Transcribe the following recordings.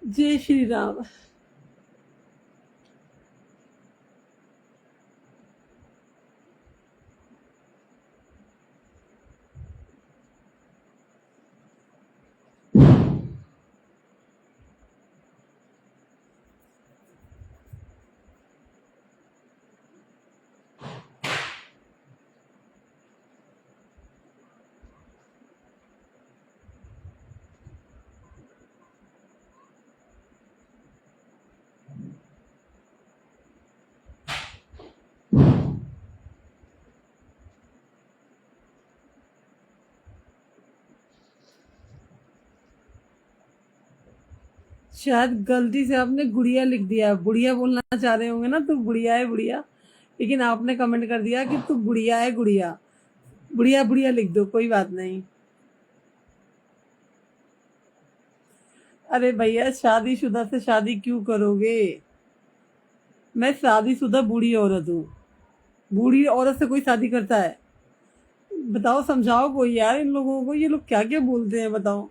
जय श्री राम। शायद गलती से आपने गुड़िया लिख दिया, बुढ़िया बोलना चाह रहे होंगे ना, तू बुढ़िया है बुढ़िया, लेकिन आपने कमेंट कर दिया कि तू गुड़िया है गुड़िया। बुढ़िया बुढ़िया लिख दो, कोई बात नहीं। अरे भैया, शादीशुदा से शादी क्यों करोगे? मैं शादीशुदा बूढ़ी औरत हूँ। बूढ़ी औरत से कोई शादी करता है? बताओ, समझाओ कोई यार इन लोगों को, ये लोग क्या क्या बोलते हैं बताओ।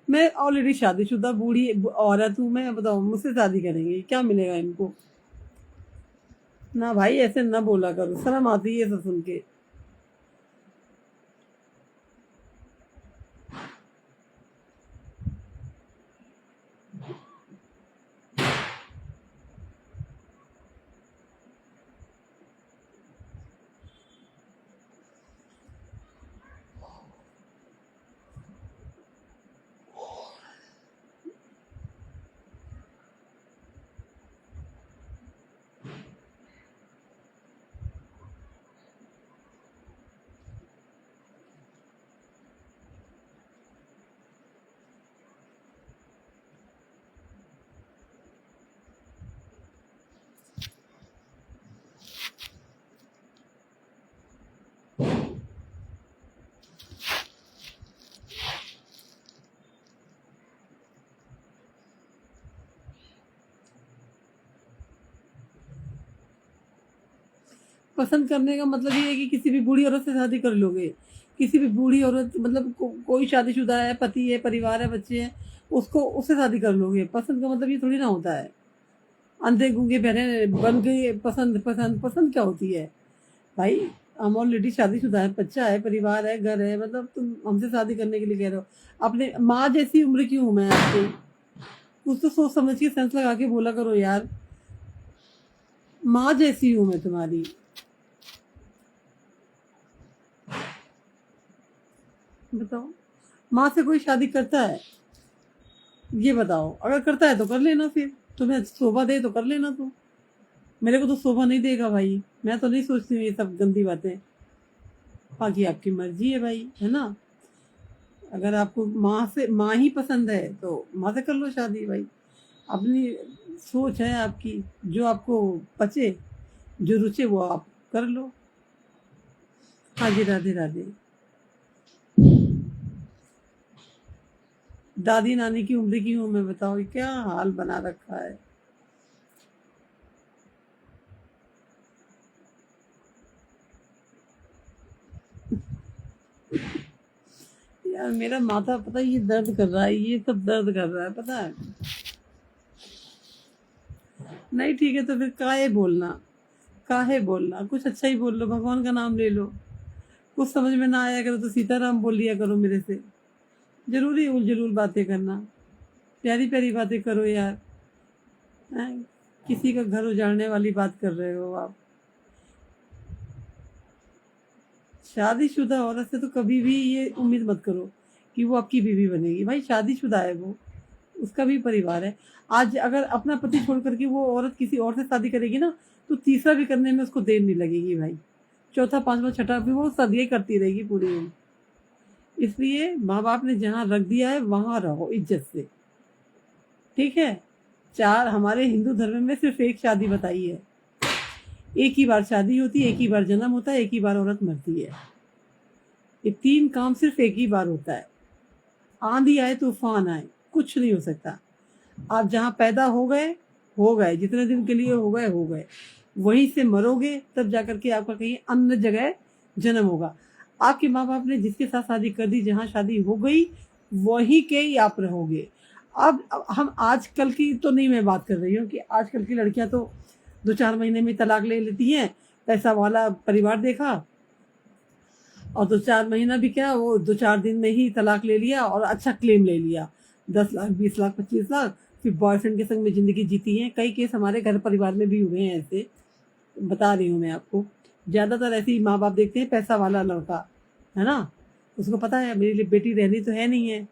मैं ऑलरेडी शादीशुदा बूढ़ी औरत हूँ, मैं बताओ मुझसे शादी करेंगे, क्या मिलेगा इनको? ना भाई, ऐसे ना बोला करो, शर्म आती है सब सुन के। पसंद करने का मतलब ये है कि किसी भी बूढ़ी औरत से शादी कर लोगे? किसी भी बूढ़ी औरत मतलब कोई शादीशुदा है, पति है, परिवार है, बच्चे हैं, उसको उससे शादी कर लोगे? पसंद का मतलब ये थोड़ी ना होता है। अंधे गूंगे बहरे बन गए। पसंद पसंद पसंद क्या होती है भाई? हम ऑलरेडी शादीशुदा है, बच्चा है, परिवार है, घर है, मतलब तुम हमसे शादी करने के लिए कह रहे हो? अपने माँ जैसी उम्र की हूँ मैं आपकी। कुछ तो सोच समझ के सेंस लगा के बोला करो यार। माँ जैसी हूँ मैं तुम्हारी। बताओ, माँ से कोई शादी करता है? ये बताओ, अगर करता है तो कर लेना, फिर तुम्हें शोभा दे तो कर लेना तुम। मेरे को तो शोभा नहीं देगा भाई, मैं तो नहीं सोचती हूँ ये सब गंदी बातें। बाकी आपकी मर्जी है भाई, है ना? अगर आपको माँ ही पसंद है तो माँ से कर लो शादी भाई। अपनी सोच है आपकी, जो आपको पचे, जो रुचे वो आप कर लो। हाँ जी, राधे राधे। दादी नानी की उम्र की हूँ मैं, बताओ ये क्या हाल बना रखा है। यार मेरा माथा पता है, ये दर्द कर रहा है, ये सब दर्द कर रहा है पता है। नहीं ठीक है तो फिर काहे बोलना? काहे बोलना? कुछ अच्छा ही बोल लो, भगवान का नाम ले लो। कुछ समझ में ना आया करो तो सीताराम बोल लिया करो मेरे से। जरूरी उल जलूल बातें करना? प्यारी प्यारी बातें करो यार। हैं? किसी का घर उजाड़ने वाली बात कर रहे हो आप? शादीशुदा औरत से तो कभी भी ये उम्मीद मत करो कि वो आपकी बीवी बनेगी। भाई शादीशुदा है वो, उसका भी परिवार है। आज अगर अपना पति छोड़ करके वो औरत किसी और से शादी करेगी ना, तो तीसरा भी करने में उसको देर नहीं लगेगी भाई। चौथा, पांचवा, छठा भी वो शादियां करती रहेगी पूरी उम्र। इसलिए माँ बाप ने जहाँ रख दिया है वहां रहो इज्जत से, ठीक है? चार, हमारे हिंदू धर्म में सिर्फ एक शादी बताई है। एक ही बार शादी होती है, एक ही बार जन्म होता है, एक ही बार औरत मरती है। ये तीन काम सिर्फ एक ही बार होता है। आंधी आए, तूफान आए, कुछ नहीं हो सकता। आप जहाँ पैदा हो गए, जितने दिन के लिए हो गए हो गए। वहीं से मरोगे तब जाकर के आपका कहीं अन्य जगह जन्म होगा। आपके माँ बाप ने जिसके साथ शादी कर दी, जहाँ शादी हो गई वहीं के ही आप रहोगे। अब हम आजकल की तो नहीं मैं बात कर रही हूँ कि आजकल की लड़कियां तो 2-4 महीने में तलाक ले लेती हैं, पैसा वाला परिवार देखा, और 2-4 महीना भी क्या, वो 2-4 दिन में ही तलाक ले लिया और अच्छा क्लेम ले लिया, 10 लाख, 20 लाख, 25 लाख, फिर बॉयफ्रेंड के संग में ज़िंदगी जीती हैं। कई केस हमारे घर परिवार में भी हुए हैं ऐसे, बता रही हूँ मैं आपको। ज़्यादातर ऐसे ही माँ बाप देखते हैं, पैसा वाला लड़का है ना, उसको पता है मेरी लिए बेटी रहनी तो है नहीं है,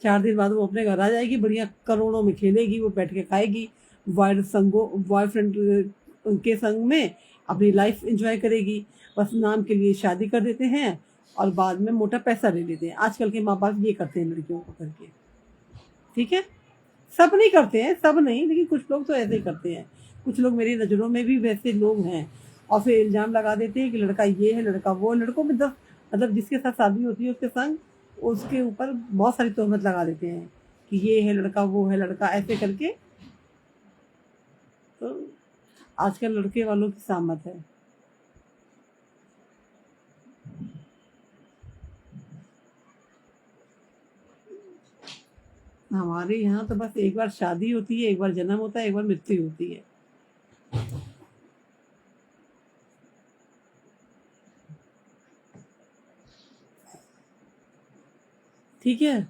4 दिन बाद वो अपने घर आ जाएगी, बढ़िया करोड़ों में खेलेगी, वो बैठ के खाएगी, बॉयफ्रेंड के संग में अपनी लाइफ एंजॉय करेगी। बस नाम के लिए शादी कर देते हैं और बाद में मोटा पैसा ले लेते हैं। आजकल के माँ बाप ये करते हैं लड़कियों को करके, ठीक है। सब नहीं करते हैं, सब नहीं, लेकिन कुछ लोग तो ऐसे ही करते हैं। कुछ लोग मेरी नज़रों में भी वैसे लोग हैं, और फिर इल्ज़ाम लगा देते हैं कि लड़का ये है, लड़का वो। लड़कों में 10, मतलब जिसके साथ शादी होती है उसके संग उसके ऊपर बहुत सारी तोहमत लगा देते हैं कि ये है लड़का, वो है लड़का, ऐसे करके। तो आजकल लड़के वालों की सामत है। हमारे यहाँ तो बस एक बार शादी होती है, एक बार जन्म होता है, एक बार मृत्यु होती है। ठीक है।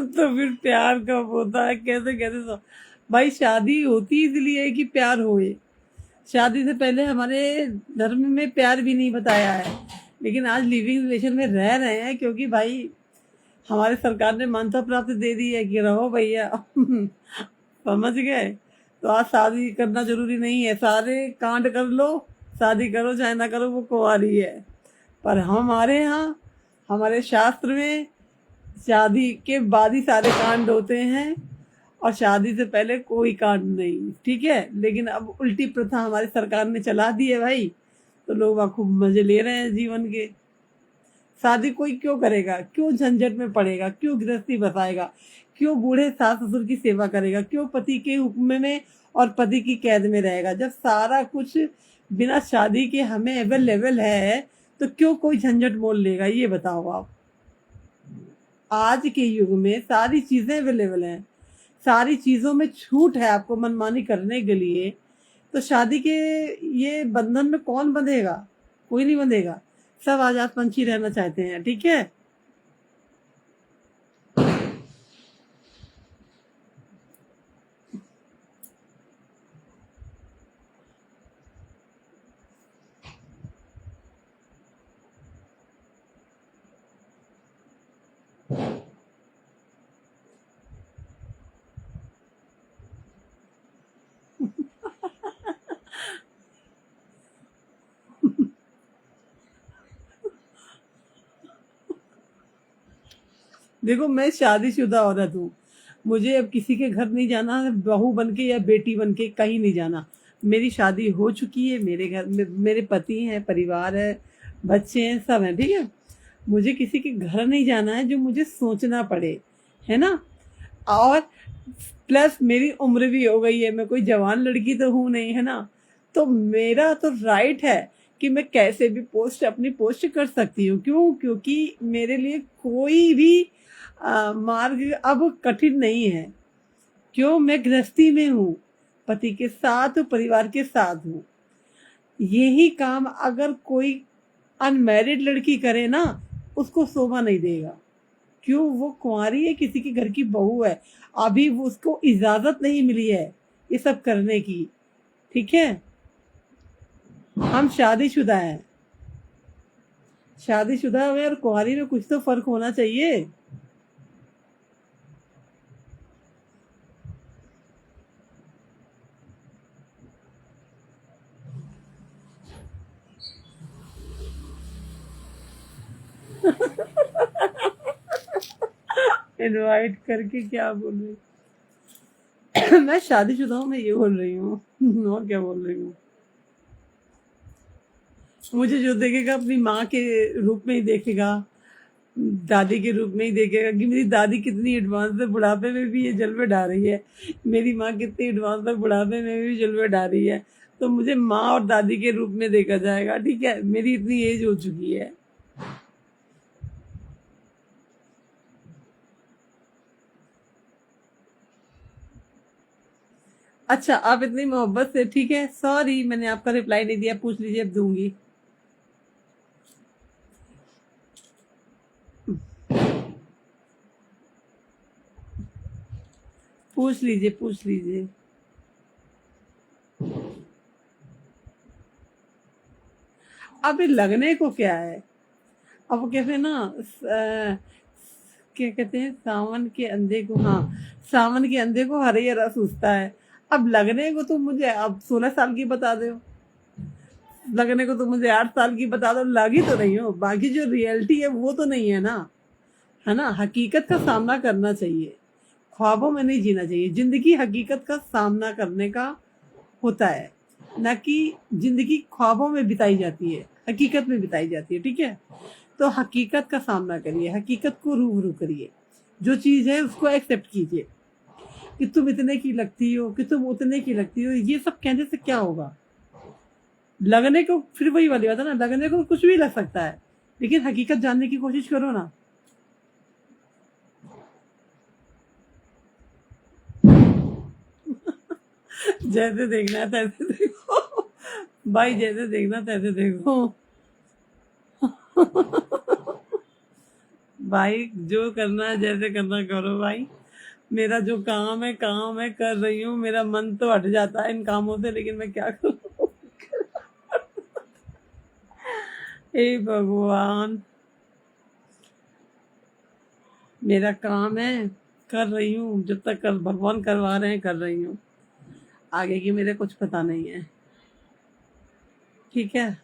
तो फिर प्यार कब होता है, कैसे कैसे भाई शादी होती इसलिए है कि प्यार होए। शादी से पहले हमारे धर्म में प्यार भी नहीं बताया है, लेकिन आज लिविंग रिलेशन में रह रहे हैं क्योंकि भाई हमारे सरकार ने मान्यता प्राप्त दे दी है कि रहो भैया। समझ गए। तो आज शादी करना जरूरी नहीं है, सारे कांड कर लो, शादी करो चाहे ना करो, वो कुंवारी है। पर हमारे यहाँ, हमारे शास्त्र में शादी के बाद ही सारे कांड होते हैं, और शादी से पहले कोई कांड नहीं, ठीक है। लेकिन अब उल्टी प्रथा हमारी सरकार ने चला दी है भाई, तो लोग वहाँ खूब मजे ले रहे हैं जीवन के। शादी कोई क्यों करेगा, क्यों झंझट में पड़ेगा, क्यों गृहस्थी बसाएगा, क्यों बूढ़े सास ससुर की सेवा करेगा, क्यों पति के हुक्म में और पति की कैद में रहेगा, जब सारा कुछ बिना शादी के हमें अवेलेबल है, तो क्यों कोई झंझट मोल लेगा, ये बताओ आप। आज के युग में सारी चीजें अवेलेबल हैं, सारी चीजों में छूट है आपको मनमानी करने के लिए, तो शादी के ये बंधन में कौन बंधेगा, कोई नहीं बंधेगा। सब आजाद पंछी रहना चाहते हैं, ठीक है। देखो मैं शादीशुदा औरत हूँ, मुझे अब किसी के घर नहीं जाना है, बहू बन के या बेटी बन के कहीं नहीं जाना। मेरी शादी हो चुकी है, मेरे घर में मेरे पति हैं, परिवार है, बच्चे हैं, सब हैं, ठीक है। मुझे किसी के घर नहीं जाना है जो मुझे सोचना पड़े, है ना। और प्लस मेरी उम्र भी हो गई है, मैं कोई जवान लड़की तो हूँ नहीं, है ना। तो मेरा तो राइट है कि मैं कैसे भी पोस्ट अपनी पोस्ट कर सकती हूँ। क्यों? क्योंकि मेरे लिए कोई भी मार्ग अब कठिन नहीं है। क्यों? मैं गृहस्थी में हूँ, पति के साथ, परिवार के साथ हूँ। यही काम अगर कोई अनमैरिड लड़की करे ना, उसको शोभा नहीं देगा। क्यों? वो कुंवारी है, किसी के घर की बहू है, अभी वो उसको इजाजत नहीं मिली है ये सब करने की, ठीक है। हम शादीशुदा हैं। शादीशुदा में और कुंवारी में कुछ तो फर्क होना चाहिए। इनवाइट करके क्या बोल रही हूँ? मैं शादीशुदा हूँ, मैं ये बोल रही हूँ। और क्या बोल रही हूँ? मुझे जो देखेगा अपनी माँ के रूप में ही देखेगा, दादी के रूप में ही देखेगा कि मेरी दादी कितनी एडवांस है, बुढ़ापे में भी ये जलवे डाल रही है। मेरी माँ कितनी एडवांस है, बुढ़ापे में भी जलवे डाल रही है। तो मुझे माँ और दादी के रूप में देखा जाएगा, ठीक है? मेरी इतनी एज हो चुकी है। अच्छा, आप इतनी मोहब्बत से, ठीक है, सॉरी मैंने आपका रिप्लाई नहीं दिया, पूछ लीजिए, अब दूंगी। पूछ लीजिए, पूछ लीजिए। अब ये लगने को क्या है? अब वो कहते हैं ना, क्या कहते हैं, सावन के अंधे को, हाँ, सावन के अंधे को हरिहरा सूझता है। अब लगने को तो मुझे अब 16 साल की बता दो, लगने को तो मुझे 8 साल की बता दो, लगी तो नहीं हो, बाकी जो रियलिटी है वो तो नहीं है ना। है ना, हकीकत का सामना करना चाहिए, ख्वाबों में नहीं जीना चाहिए। जिंदगी हकीकत का सामना करने का होता है, ना कि जिंदगी ख्वाबों में बिताई जाती है, हकीकत में बिताई जाती है, ठीक है? तो हकीकत का सामना करिए, हकीकत को रूबरू करिए, जो चीज़ है उसको एक्सेप्ट कीजिए कि तुम इतने की लगती हो, कि तुम उतने की लगती हो। ये सब कहने से क्या होगा? लगने को फिर वही वाली बात है ना, लगने को कुछ भी लग सकता है, लेकिन हकीकत जानने की कोशिश करो ना। जैसे देखना है तैसे देखो। भाई जैसे देखना तैसे देखो। भाई जो करना है जैसे करना करो भाई। मेरा जो काम है कर रही हूँ, मेरा मन तो हट जाता है इन कामों से, लेकिन मैं क्या करूँ? हे भगवान, मेरा काम है, कर रही हूँ, जब तक कर भगवान करवा रहे हैं कर रही हूँ। आगे की मेरे कुछ पता नहीं है, ठीक है?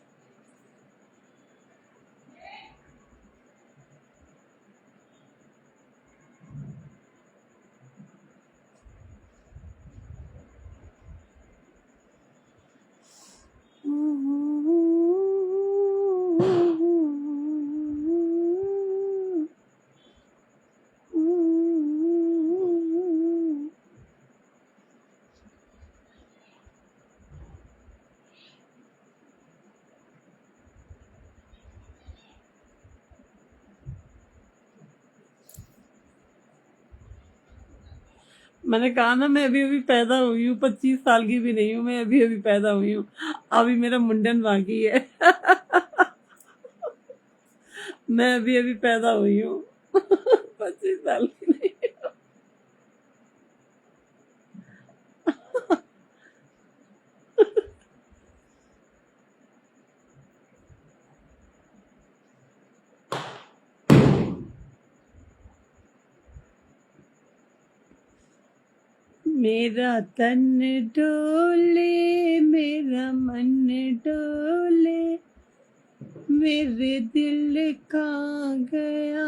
मैंने कहा ना, मैं अभी अभी पैदा हुई हूँ, 25 साल की भी नहीं हूँ, मैं अभी अभी पैदा हुई हूँ। अभी मेरा मुंडन बाकी है। मैं अभी अभी पैदा हुई हूँ। 25 साल की नहीं। मेरा तन डोले, मेरा मन डोले, मेरे दिल का गया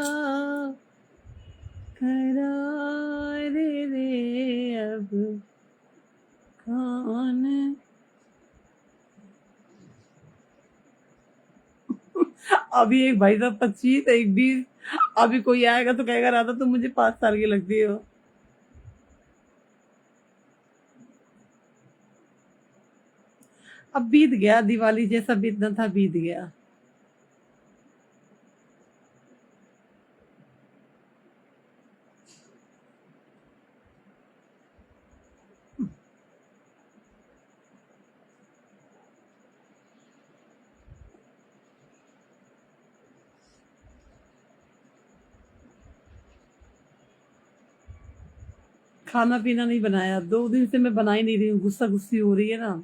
करार रे, अब कौन। अभी एक भाई साहब 25, एक 20, अभी कोई आएगा तो कहेगा राधा तुम मुझे 5 साल की लगती हो। अब बीत गया, दिवाली जैसा बीतना था बीत गया। खाना पीना नहीं बनाया, 2 दिन से मैं बना ही नहीं रही हूँ, गुस्सा गुस्सी हो रही है ना।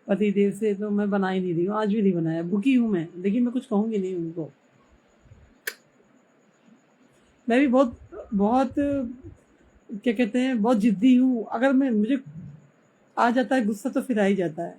पति देव से तो मैं बना ही नहीं रही हूँ, आज भी नहीं बनाया, भूखी हूँ मैं, लेकिन मैं कुछ कहूँगी नहीं उनको। मैं भी बहुत बहुत क्या कहते हैं, बहुत जिद्दी हूँ। अगर मैं मुझे आ जाता है गुस्सा तो फिर आ ही जाता है।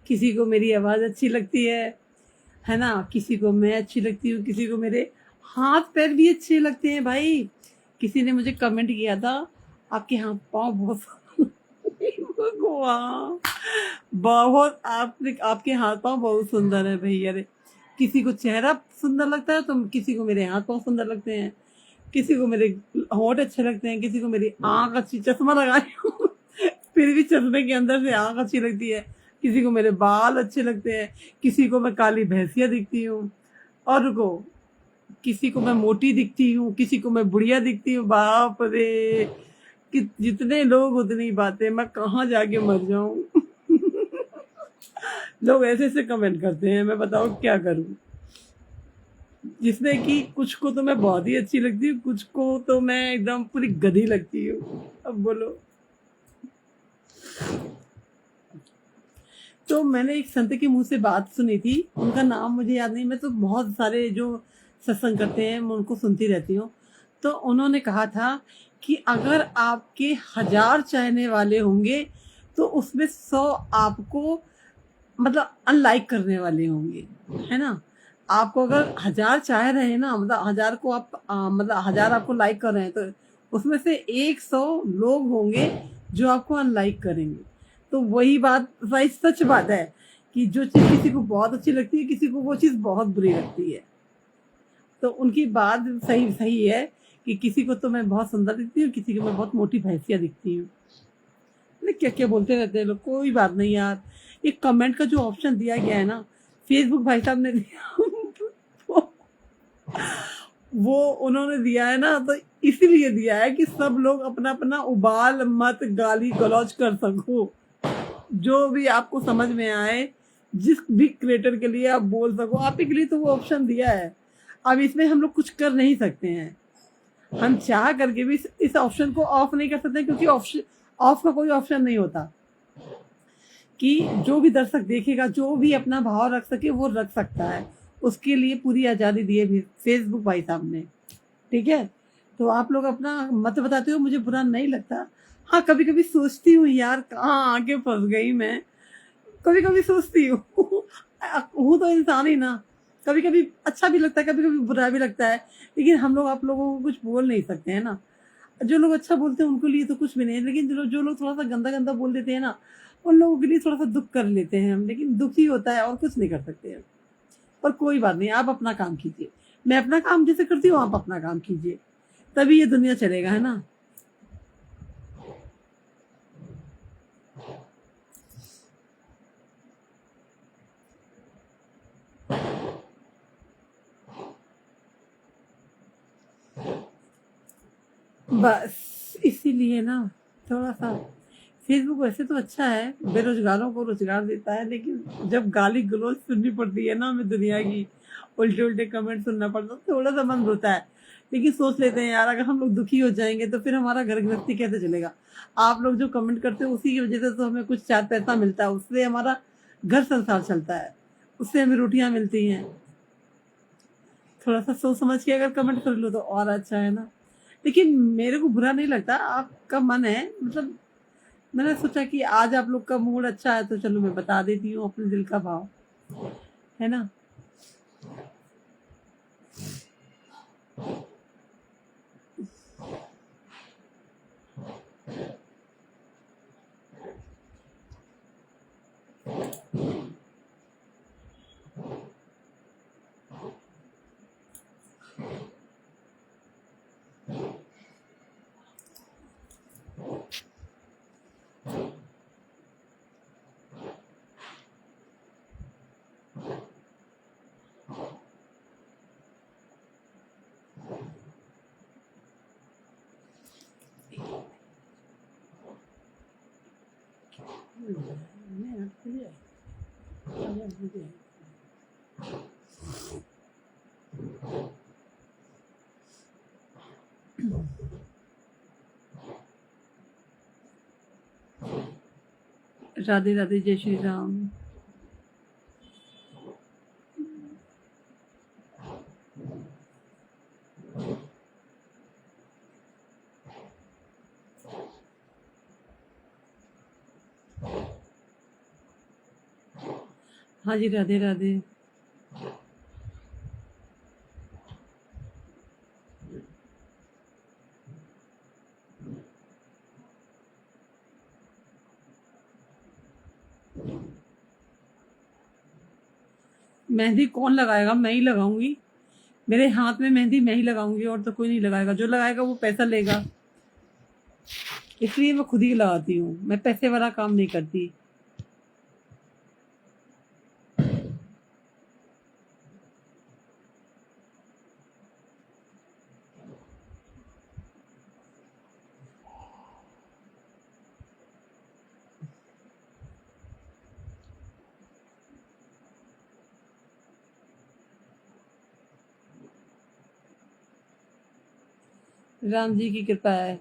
किसी को मेरी आवाज़ अच्छी लगती है ना? किसी को मैं अच्छी लगती हूँ, किसी को मेरे हाथ-पैर भी अच्छे लगते हैं भाई। किसी ने मुझे कमेंट किया था, आपके हाथ-पाँव बहुत भगवान! बहुत आपने आपके हाथ-पाँव बहुत सुंदर है भैया रे। किसी को चेहरा सुंदर लगता है, तो किसी को मेरे हाथ-पाँव सुंदर लगते हैं, किसी को मेरे होंठ अच्छे लगते हैं, किसी को मेरी आँख अच्छी, चश्मा लगाई हूँ फिर भी चश्मे के अंदर से आँख अच्छी लगती है, किसी को मेरे बाल अच्छे लगते हैं, किसी को मैं काली भैंसिया दिखती हूँ, और रुको, किसी को मैं मोटी दिखती हूँ, किसी को मैं बुढ़िया दिखती हूँ। बाप रे! कि जितने लोग उतनी बातें, मैं कहाँ जाके मर जाऊँ। लोग ऐसे-ऐसे कमेंट करते हैं, मैं बताओ क्या करूँ? जिसमें कि कुछ को तो मैं बहुत ही अच्छी लगती हूँ, कुछ को तो मैं एकदम पूरी गधी लगती हूँ। अब बोलो। तो मैंने एक संत के मुँह से बात सुनी थी, उनका नाम मुझे याद नहीं, मैं तो बहुत सारे जो सत्संग करते हैं, मैं उनको सुनती रहती हूँ। तो उन्होंने कहा था कि अगर आपके 1000 चाहने वाले होंगे, तो उसमें 100 आपको मतलब अनलाइक करने वाले होंगे, है ना? आपको अगर 1000 चाह रहे हैं ना, मतलब 1000 को आप मतलब 1000 आपको लाइक कर रहे हैं, तो उसमें से 100 लोग होंगे जो आपको अनलाइक करेंगे। तो वही बात, सही सच बात है कि जो चीज़ किसी को बहुत अच्छी लगती है, किसी को वो चीज़ बहुत बुरी लगती है। तो उनकी बात सही सही है कि किसी को तो मैं बहुत सुंदर दिखती हूँ, किसी को मैं बहुत मोटी भैंसिया दिखती हूँ। अरे क्या-क्या बोलते रहते हैं लोग, कोई बात नहीं यार। ये कमेंट का जो ऑप्शन दिया गया है ना, फेसबुक भाई साहब ने दिया वो वो उन्होंने दिया है ना, तो इसीलिए दिया है कि सब लोग अपना-अपना उबाल मत गाली-गलौज कर सको। जो भी आपको समझ में आए, जिस भी क्रिएटर के लिए आप बोल सको, आप ही के लिए तो वो ऑप्शन दिया है। अब इसमें हम लोग कुछ कर नहीं सकते हैं। हम चाह करके भी इस ऑप्शन को ऑफ नहीं कर सकते, क्योंकि ऑप्शन ऑफ का कोई ऑप्शन नहीं होता। कि जो भी दर्शक देखेगा, जो भी अपना भाव रख सके वो रख सकता है, उसके लिए पूरी आज़ादी दी है भी फेसबुक भाई साहब ने। ठीक है, तो आप लोग अपना मत बताते हो, मुझे बुरा नहीं लगता। हाँ, कभी कभी सोचती हूँ यार, कहाँ आके फंस गई मैं। कभी कभी सोचती हूँ हूँ तो इंसान ही ना। कभी कभी अच्छा भी लगता है, कभी कभी बुरा भी लगता है, लेकिन हम लोग आप लोगों को कुछ बोल नहीं सकते हैं ना। जो लोग अच्छा बोलते हैं उनके लिए तो कुछ भी नहीं है, लेकिन जो लोग थोड़ा सा गंदा गंदा बोल देते हैं ना, उन लोगों के लिए थोड़ा सा दुख कर लेते हैं हम, लेकिन दुख ही होता है और कुछ नहीं कर सकते हैं। पर कोई बात नहीं, आप अपना काम कीजिए, मैं अपना काम जैसे करती हूँ, आप अपना काम कीजिए, तभी ये दुनिया चलेगा, है ना। बस इसीलिए ना, थोड़ा सा फेसबुक वैसे तो अच्छा है, बेरोजगारों को रोजगार देता है, लेकिन जब गाली गलौज सुननी पड़ती है ना हमें दुनिया की, उल्टे उल्टे कमेंट सुनना पड़ता है, तो थोड़ा सा मन रोता है। लेकिन सोच लेते हैं यार, अगर हम लोग दुखी हो जाएंगे तो फिर हमारा घर गृहस्थी कैसे चलेगा। आप लोग जो कमेंट करते हो उसी की वजह से तो हमें कुछ 4 पैसा मिलता है, उससे हमारा घर संसार चलता है, उससे हमें रोटियां मिलती हैं। थोड़ा सा सोच समझ के अगर कमेंट कर लो तो और अच्छा है ना। लेकिन मेरे को बुरा नहीं लगता, आपका मन है, मतलब मैंने सोचा कि आज आप लोग का मूड अच्छा है तो चलो मैं बता देती हूँ अपने दिल का भाव, है ना। नहीं, आपके लिए आगे मुझे राधे राधे, जय श्री राम। हाँ जी, राधे राधे। मेहंदी कौन लगाएगा? मैं ही लगाऊंगी। मेरे हाथ में मेहंदी मैं ही लगाऊंगी, और तो कोई नहीं लगाएगा। जो लगाएगा वो पैसा लेगा, इसलिए मैं खुद ही लगाती हूँ। मैं पैसे वाला काम नहीं करती। राम जी की कृपा है।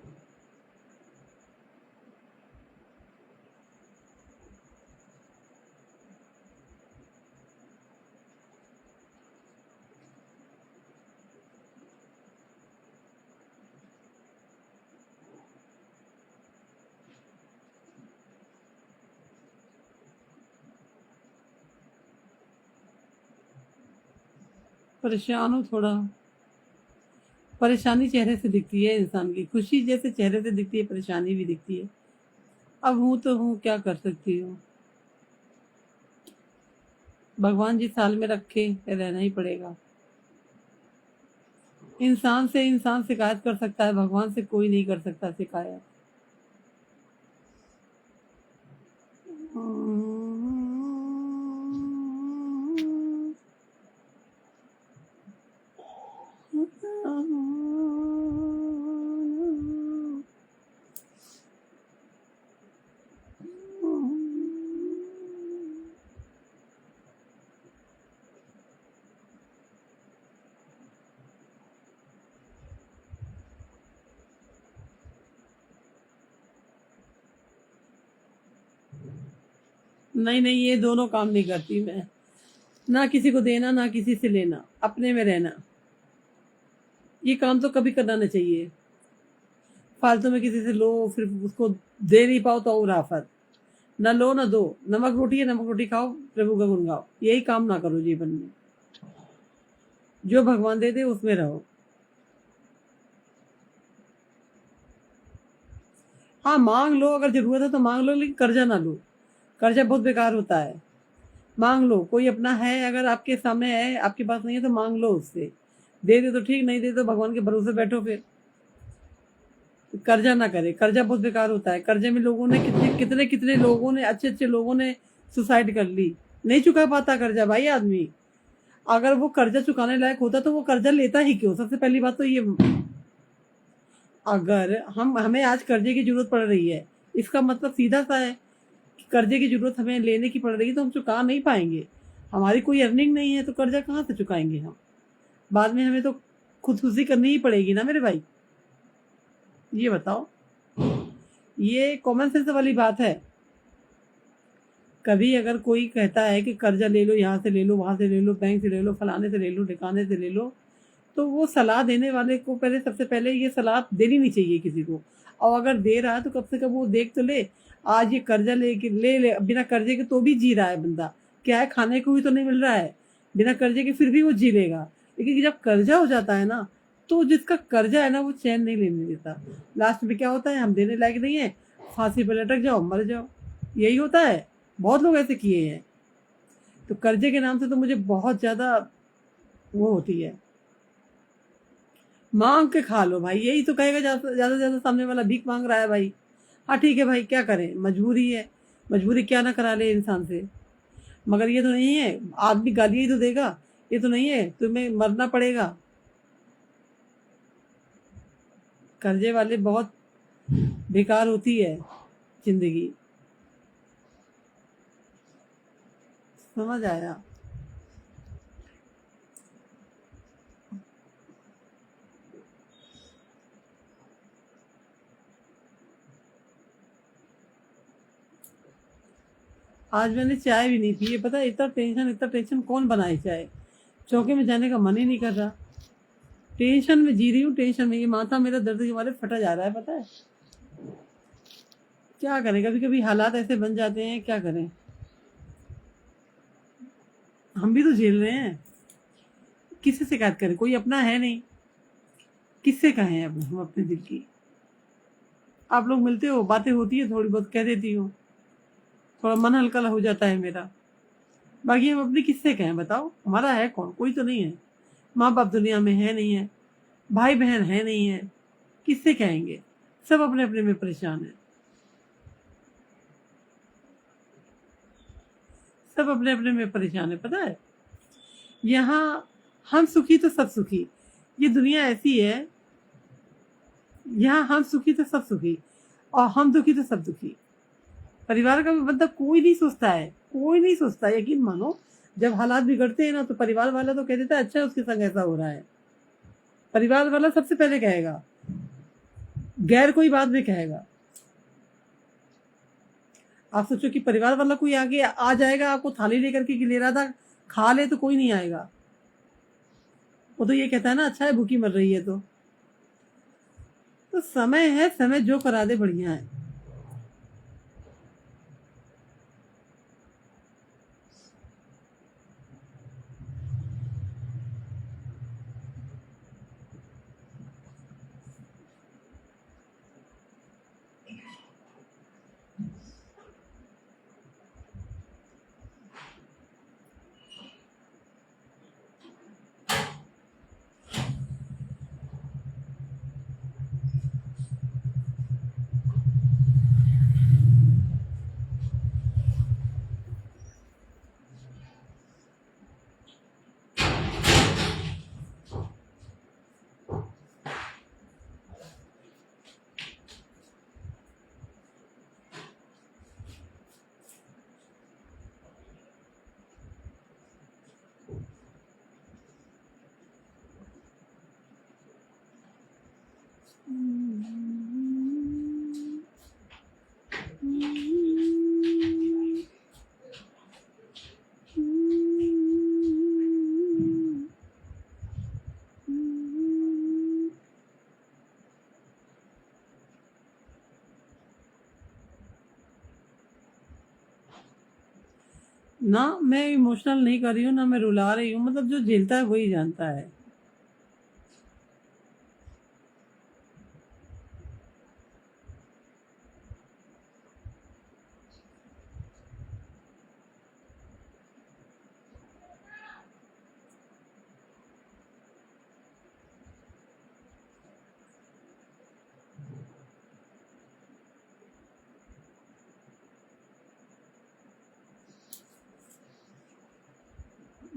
परेशान हूँ थोड़ा। परेशानी चेहरे से दिखती है इंसान की, खुशी जैसे चेहरे से दिखती है, परेशानी भी दिखती है। अब हूँ तो हूँ, क्या कर सकती हूँ। भगवान जिस हाल में रखे रहना ही पड़ेगा। इंसान से इंसान शिकायत कर सकता है, भगवान से कोई नहीं कर सकता शिकायत। नहीं नहीं, ये दोनों काम नहीं करती मैं। ना किसी को देना, ना किसी से लेना, अपने में रहना। ये काम तो कभी करना नहीं चाहिए। फालतू में किसी से लो, फिर उसको दे नहीं पाओ तो और आफत। ना लो ना दो। नमक रोटी है, नमक रोटी खाओ, प्रभु का गुण गाओ। यही काम ना करो जीवन में। जो भगवान दे दे उसमें रहो। हाँ, मांग लो, अगर जरूरत है तो मांग लो, लेकिन कर्जा ना लो। कर्जा बहुत बेकार होता है। मांग लो, कोई अपना है, अगर आपके सामने है, आपके पास नहीं है तो मांग लो उससे। दे दे तो ठीक, नहीं दे तो भगवान के भरोसे बैठो फिर। कर्जा ना करे, कर्जा बहुत बेकार होता है। कर्जे में लोगों ने कितने कितने कितने लोगों ने, अच्छे अच्छे लोगों ने सुसाइड कर ली। नहीं चुका पाता कर्जा भाई आदमी। अगर वो कर्जा चुकाने लायक होता तो वो कर्जा लेता ही क्यों? सबसे पहली बात तो ये। अगर हम हमें आज कर्जे की जरूरत पड़ रही है, इसका मतलब सीधा सा है कि कर्जे की जरूरत हमें लेने की पड़ रही है, तो हम चुका नहीं पाएंगे। हमारी कोई अर्निंग नहीं है तो कर्जा कहाँ से चुकाएंगे हम? बाद में हमें तो खुदकुशी करनी ही पड़ेगी ना मेरे भाई। ये बताओ। ये कॉमन सेंस वाली बात है। कभी अगर कोई कहता है कि कर्जा ले लो, यहाँ से ले लो, वहां से ले लो, बैंक से ले लो, फलाने से ले लो, ठिकाने से ले लो, तो वो सलाह देने वाले को पहले, सबसे पहले ये सलाह देनी नहीं चाहिए किसी को। और अगर दे रहा है तो कम से कम वो देख तो ले। आज ये कर्जा ले बिना कर्जे के तो भी जी रहा है बंदा। क्या है, खाने को भी तो नहीं मिल रहा है। बिना कर्जे के फिर भी वो जी लेगा। लेकिन जब कर्जा हो जाता है ना, तो जिसका कर्जा है ना वो चैन नहीं लेने देता। लास्ट में क्या होता है, हम देने लायक नहीं है, फांसी पर लटक जाओ, मर जाओ। यही होता है। बहुत लोग ऐसे किए हैं। तो कर्जे के नाम से तो मुझे बहुत ज्यादा वो होती है। मांग के खा लो भाई, यही तो कहेगा। ज्यादा ज्यादा ज्यादा सामने वाला भीख मांग रहा है भाई। हाँ ठीक है भाई, क्या करें, मजबूरी है। मजबूरी क्या ना करा ले इंसान से। मगर ये तो नहीं है आदमी गाली ही तो देगा। ये तो नहीं है तुम्हें मरना पड़ेगा। कर्जे वाले बहुत बेकार होती है जिंदगी। समझ आया। आज मैंने चाय भी नहीं पी है, पता है, इतना टेंशन कौन बनाए चाय। चौके में जाने का मन ही नहीं कर रहा। टेंशन में जी रही हूँ, टेंशन में। ये माथा मेरा दर्द के मारे फटा जा रहा है, पता है। क्या करें, कभी कभी हालात ऐसे बन जाते हैं, क्या करें। हम भी तो झेल रहे हैं। किससे शिकायत करें, कोई अपना है नहीं। किससे कहें अब हम अपने दिल की। आप लोग मिलते हो, बातें होती है, थोड़ी बहुत कह देती हूँ, थोड़ा मन हल्का हो जाता है मेरा। बाकी हम अपने किससे कहें, बताओ। हमारा है कौन, कोई तो नहीं है। माँ बाप दुनिया में है नहीं है, भाई बहन है नहीं है, किससे कहेंगे। सब अपने अपने में परेशान है। सब अपने अपने में परेशान है, पता है। यहाँ हम सुखी तो सब सुखी। ये दुनिया ऐसी है, यहाँ हम सुखी तो सब सुखी, और हम दुखी तो सब दुखी। परिवार का मतलब कोई नहीं सोचता है, कोई नहीं सोचता। यकीन मानो, जब हालात बिगड़ते हैं ना, तो परिवार वाला तो कह देता है अच्छा उसके संग ऐसा हो रहा है। परिवार वाला सबसे पहले कहेगा, गैर कोई बाद में कहेगा। आप सोचो कि परिवार वाला कोई आगे आ जाएगा, आपको थाली लेकर के ले रहा था, खा ले, तो कोई नहीं आएगा। वो तो ये कहता है ना, अच्छा है भूखी मर रही है। तो समय है, समय जो करा दे बढ़िया है। ना मैं इमोशनल नहीं कर रही हूँ, ना मैं रुला रही हूँ। मतलब जो झेलता है वही जानता है।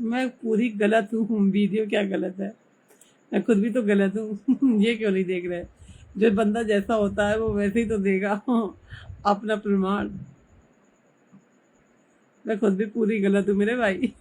मैं पूरी गलत हूँ, वीडियो क्या गलत है। मैं खुद भी तो गलत हूँ। ये क्यों नहीं देख रहे। जो बंदा जैसा होता है वो वैसे ही तो देगा अपना प्रमाण। मैं खुद भी पूरी गलत हूँ मेरे भाई।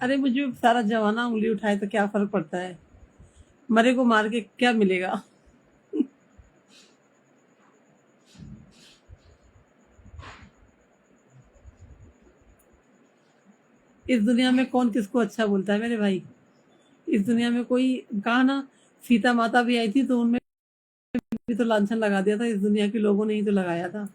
अरे मुझे सारा जमाना उंगली उठाए तो क्या फर्क पड़ता है। मरे को मार के क्या मिलेगा। इस दुनिया में कौन किसको अच्छा बोलता है मेरे भाई। इस दुनिया में कोई, कहा ना, सीता माता भी आई थी तो उनमें भी तो लांछन लगा दिया था, इस दुनिया के लोगों ने ही तो लगाया था।